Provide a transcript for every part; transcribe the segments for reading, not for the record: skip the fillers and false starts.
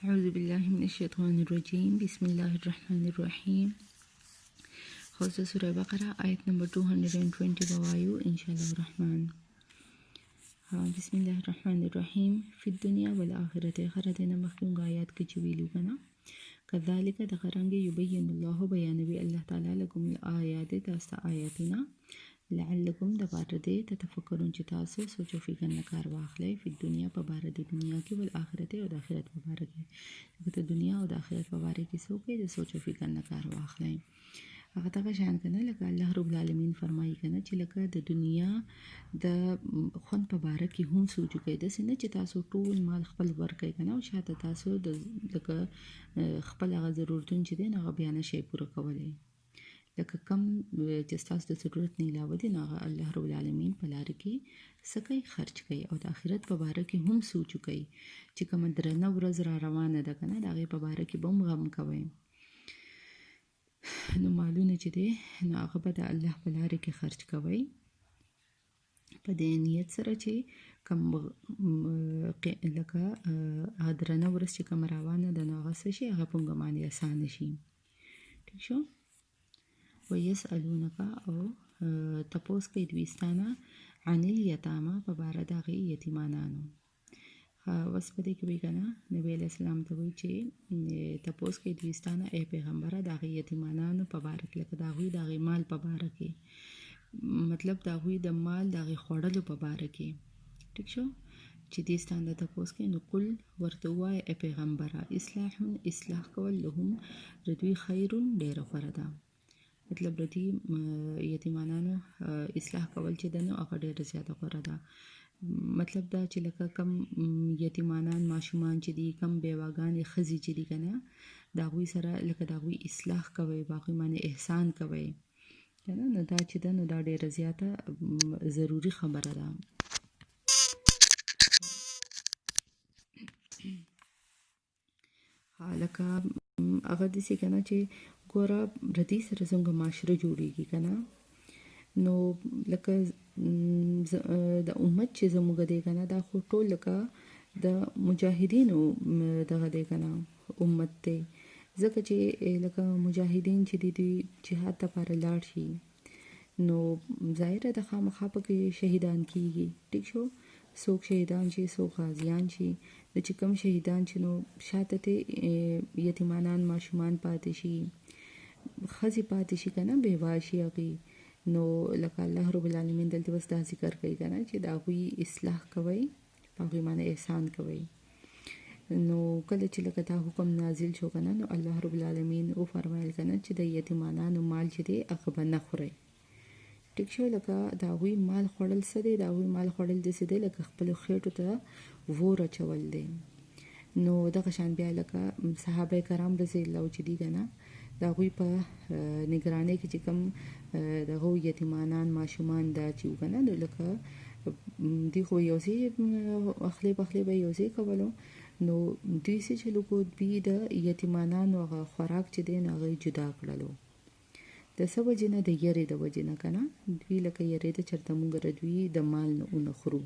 أعوذ بالله من الشيطان الرجيم. بسم الله الرحمن الرحيم. خلاص سورة بقرة آية نمبر 220 بوایو انشاءالله الرحمن. بسم الله الرحمن الرحيم. في الدنيا والآخرة خردنا مخلوق آيات كجويلو كنا كذلك دخرانجي يبين الله بيانوي الله تعالى لكم الآيات تاستا آياتنا لعلكم دبارده تتفکرون چې تاسو سوچ او فکر نه کار واخلئ په دنیا په باره د دنیا کې ول آخرت او د آخرت په باره کې د دنیا او د آخرت په باره کې سوچ د سوچ او فکر نه کار واخلئ. هغه ته شان کنه لکه الله رب العالمین فرمایي کنه چې لکه د دنیا د خون په باره کې هم سوچ کوي د سینه چې تاسو ټول مال خپل ورکړئ کنه او شاته تاسو د لکه خپل هغه ضرورتون چې دین هغه بیان شي پوره کولای لکه کم چې تاسو د ضرورت نه علاوه دي هغه الله رب العالمین په لار کې سکه خرج کوي او د آخرت په باره کې هم سوچ کوي چې کوم درنه ورځ را روانه ده کنه دا غي په باره کې بم غم کوي نو مالونه چې دي نو هغه به د الله په لار کې خرج کوي په دې نیت سره چې کوم لکه درنه ورځ چې کوم روانه ده نو هغه شي هغه په ګمانه آسان شي. ٹھیک شو. ويسألونك او تپوس کوي دویستانه عن الیتاما په باره د هغې یتیمانانو. اوس په دې کې وایي که نه نبي علیه السلام ته وایي چې تپوس کوي دویستانه ای پیغمبره د هغې یتیمانانو په باره کې لکه د هغوی د هغې مال په باره کې مطلب د هغوی د مال د هغې خوړلو په باره کې. ټیک شو چې دې ستانه تپوس کوي نو قل ورته ووایه ای پیغمبره اصلاح کول لهم د دوی خیر ډېره غوره ده. مطلب د دې یتیمانانو اصلاح کول چې ده نو هغه ډېره زیاته غوره ده. مطلب دا چې لکه کم یتیمانان ماشومان چې دي کم بیواګانې ښځې چې دي که نه د هغوی سره لکه د هغوی اصلاح کوئ په هغوی باندې احسان کوئ که نه نو دا چې ده نو دا ډېره زیاته ضروري خبره ده. لکه هغه داسې که نه چې ګوره ردی سره څنګه معاشره جوړیږي که نه نو لکه د امت چې زموږ دی که نه دا خو ټول لکه د مجاهدینو دغه دی که نه امت دی ځکه چې لکه مجاهدین چې دوی جهاد دپاره لاړ شي نو ظاهره د خامخا پکې شهیدان کیږي. ټیک شو. څوک شهیدان شي څوک غازیان شي د چې کوم شهیدان شي نو شاته ته یتیمانان ماشومان پاتې شي ښځې پاتې شي که نه بیوه شي هغې نو لکه الله رب العالمین دلته بس دا ذکر کوي که نه چې د هغوی اصلاح کوئ په هغوی باندې احسان کوئ. نو کله چې لکه دا حکم نازل شو که نه نو الله رب العالمین وفرمایل که نه چې د یتیمانانو مال چې دی هغه به نه خورئ. ټیک شو. لکه د هغوی مال خوړل څه دی د هغوی مال خوړل داسې دی لکه خپلو خېټو ته وور اچول دی. نو دغه شان بیا لکه صحابه کرام رضی الله چې دي که نه د هغوی په نگرانۍ کې چې کوم د هغو یتیمانان ماشومان دا چې وو که نه نو لکه دوی خو یو ځای اخلی پخلی به یو ځای کولو نو دوی څه چلو کو دوی د یتیمانانو هغه خوراک چې دی نو هغه یې جدا کړلو د څه وجې نه د یرې د وجې نه که نه دوی لکه یرېده چېرته موږ دوی د مال نه ونه خورو.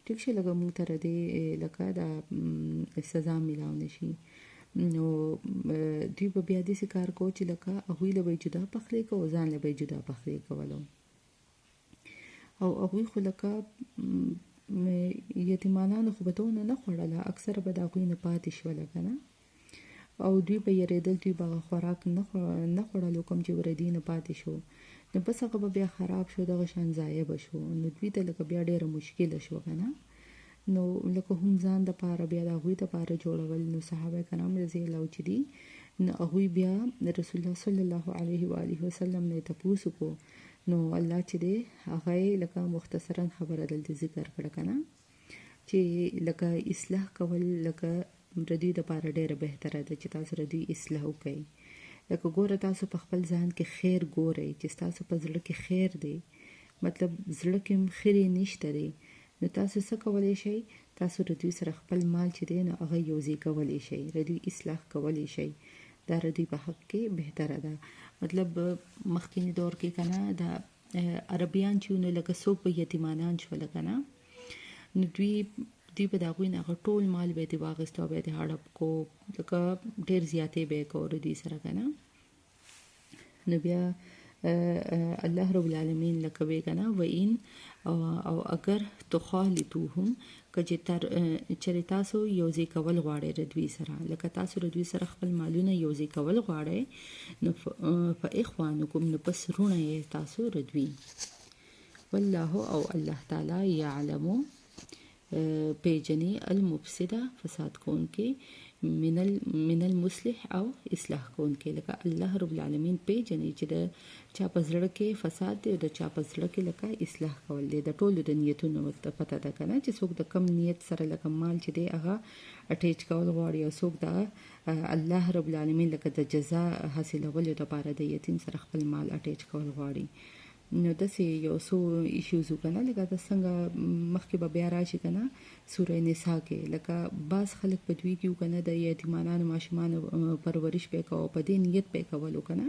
ټیک شو. لکه موږ ته دې لکه دا سزا میلاو نه شي نو دوی به بیا داسې کار کوو چې لکه هغوی له به یې جدا پخلی کوو ځان له به یې جدا پخلی کولو او هغوی خو لکه یتیمانانو خو به دونه نه خوړله اکثره به د هغوی نه پاتې شوله که نه او دوی به یېرېدل دوی به هغه خوراک نه خوړلو کوم چې وردي نه پاتې شو نو بس هغه به بیا خراب شو دغه شان ضایع به شو نو دوی ته لکه بیا ډېره مشکله شوه که نه نو لکه هم ځان دپاره بیا د هغوی دپاره جوړول نو صحابه کرام رضی الله چې دي نو هغوی بیا د رسول الله صلی الله علیه و آله وسلم نه یې تپوس وکړو نو الله چې دی هغه یې لکه مختصرا خبره دلته ذکر کړه که نه چې لکه اصلاح کول لکه د دوی دپاره ډېره بهتره ده چې تاسو د دوی اصلاح وکړئ. لکه ګوره تاسو په خپل ځان کې خیر ګورئ چې ستاسو په زړه کې خیر دی مطلب زړه کې خیرې نشته دی نو تاسو څه کولی شئ تاسو د دوی سره خپل مال چې دی نو هغه یوځای کولی شئ د دوی اصلاح کولی شئ دا د دوی په حق کې بهتره ده. مطلب مخکینی دور کې که نه د عربیان چې نو لکه څوک به یتیمانان شوله که نه نو دوی دوی به د هغوی نه هغه ټول مال به یې ترې واخیست او بیا یې هړپ کو، لکه ډېر زیاتې به یې کو دوی سره که نه. نو بیا الله رب العالمین لکه وی که نه وین او اگر تخالطوهم که چېرې تاسو یوځای کول غواړئ د دوی سره، لکه تاسو د دوی سره خپل مالونه یوځای کول غواړئ، نو فاخوانکم، نو پس وروڼه یې تاسو د دوی. والله او الله تعالی یعلمو پیجنې المفسده فساد کوونکې من المصلح او اصلاح کوونکې، لکه الله رب العالمین پیجنې چې د چا په زړه کې فساد دی او د چا په زړه کې لکه اصلاح کول دی. د ټولو د نیتونو ورته پته ده که نه، چې څوک د کم نیت سره لکه مال چې دی هغه اټیچ کول غواړي، او څوک د الله رب العالمین لکه د جزا حاصلولو دپاره د یتیم سره خپل مال اټیچ کول غواړي. نو داسې یو څو ایشوز که نه، لکه د څنګه مخکې به بیا راشي که نه سوره نساء کې، لکه بعض خلک په دوی کې که نه د یتیمانانو ماشومانو پرورش به یې کوه، په دې نیت به یې کولو که نه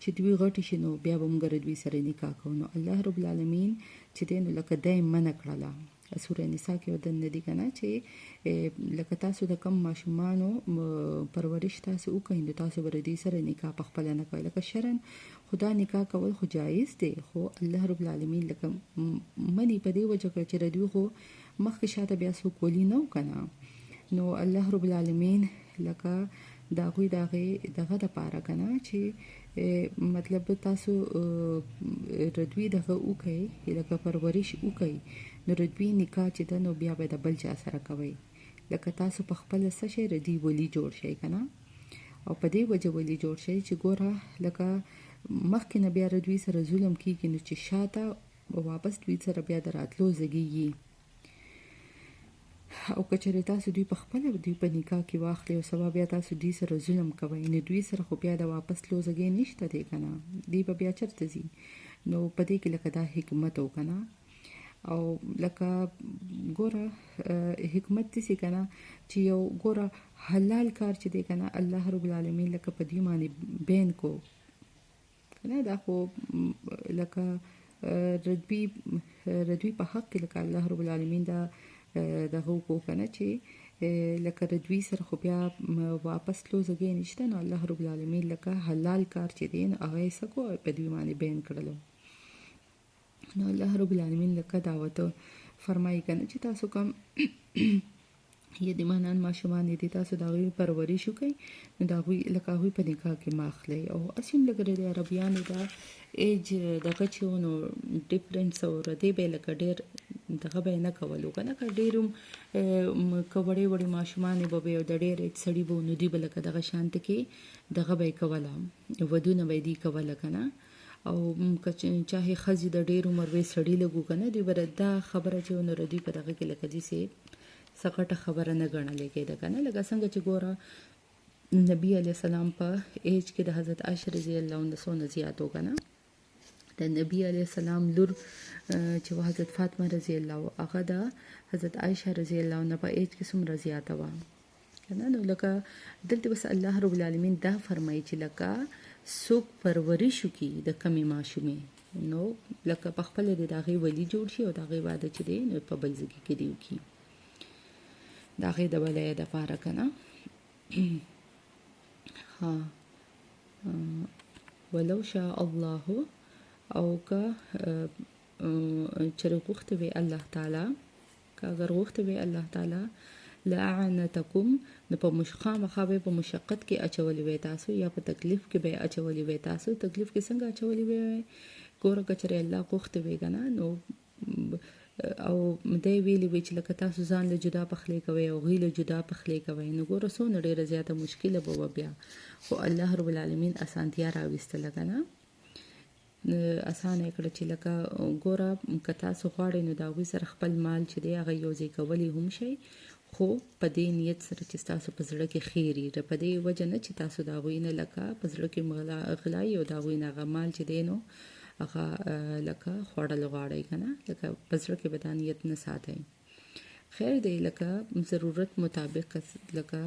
چې دوی غټې شي نو بیا به موږ دوی سره نکاح کوو. نو الله رب العالمین چې دی نو لکه دی منع کړله سوره نساء کې ودن دی که نه، چې لکه تاسو د کم ماشومانو پرورش تاسو وکړئ نو تاسو به د دوی سره نکاح په خپله نه کوئ. لکه شرعاً خدا نکاح کول خو جایز دی، خو الله رب العالمین لکه منی په دې وجه کړه چې د دوی خو مخکې شاته بیا څوک ولي نه و که نه، نو الله رب العالمین لکه د هغوی د هغې دغه دپاره که نه چې مطلب تاسو د دوی دغه وکئ، لکه پرورش وکئ، نو د دوی نکاح چې ده نو بیا به د بل چا سره کوئ. لکه تاسو په خپله څه شئ د دوی ولي جوړ شئ که نه، او په دې وجه ولي جوړ شئ چې ګوره لکه مخکې نه بیا د دوی سره ظلم کېږي نو چې شاته واپس دوی سره بیا د راتلو زږیږي. او که چېرې تاسو دوی په خپله دوی په نکاح کې واخلئ او سبا بیا تاسو دوی سره ظلم کوئ، نو دوی سره خو بیا د واپس تلو ځای نشته دی که نه، دوی به بیا چېرته ځي. نو په دې کې لکه دا حکمت و که نه، او لکه ګوره حکمت داسې که نه چې یو ګوره حلال کار چې دی که نه الله رب العالمین لکه په دوی باندې بین کو که نه، دا خو لکه د دوی په حق کې لکه الله رب العالمین دا دغه وکړو که نه چې لکه د دوی سره خو بیا واپس تلو ځای نشته، نو الله رب العالمین لکه حلال کار چې دی نو هغه یې څه کړو په دوی باندې بین کړلو. نو الله رب العالمین لکه دعوت فرمایي که نه چې تاسو کوم یتیمانان ماشومان دي تاسو د هغوی پرورش وکړئ، نو د هغوی لکه هغوی په نکاح کې مه اخلئ. او هسې هم لکه د عربیانو دا ایج دغه چې و نو ډفرنس او ردې به یې لکه ډېر دغه به یې نه کولو که نه، که ډېر که وړې وړې ماشومانې به وې او د ډېر ایج سړي به و نو دوی به لکه دغه شانته کې دغه به یې کوله، ودونه به یې دوی کوله که نه. او که چاهې ښځې د ډېر عمر وې سړي لږ و که نه، دوی به دا خبره چې و نو د دوی په دغه کې لکه داسې څه غټه خبره نه ګڼلې کېده که نه. لکه څنګه چې ګوره نبي علیه السلام په ایج کې د حضرت عایشه رضی الله عنها څونه زیات و که نه، د نبي علیه السلام لور چې حضرت فاطمه رضی الله هغه د حضرت عایشه رضی الله عنها په ایج کې څومره زیاته وه که نه. نو لکه دلته بس الله رب العالمین دا فرمایي چې لکه څوک پرورش وکړي د کمې ماشومې نو لکه په خپله د هغې ولي جوړ شي او د هغې واده چې دی نو په بل ځای کې دی وکړي د هغې د ولایې دپاره که نه. ولو شاء الله، او که چېرې غوښتې وی الله تعالی، که اگر غوښتې وی الله تعالی لأعنتکم، نو په خامخا به په مشقت کې اچولې وی تاسو، یا په تکلیف کې به اچولې وی تاسو. تکلیف کې څنګه اچولې وی؟ ګوره که چېرې الله غوښتې وی که نه نو او دی ویلي وی چې لکه تاسو ځان له جدا پخلی کوئ او هغوی له جدا پخلی کوئ، نو ګوره څومره ډېره زیاته مشکله به وه بیا، خو الله رب العالمین اسانتیا راویستله که نه، اسانه یې کړه چې لکه ګوره که تاسو غواړئ نو د هغوی سره خپل مال چې دی هغه یوځای کولی هم شئ، خو په دې نیت سره چې ستاسو په زړه کې خیر وي، په دې وجه نه چې تاسو د هغوی نه لکه په زړه کې غلایي او د هغوی نه هغه مال چې دی نو هغه لکه خوړل غواړئ که نه، لکه په زړه کې به دا نیت نه ساتئ. خیر دی لکه ضرورت مطابق لکه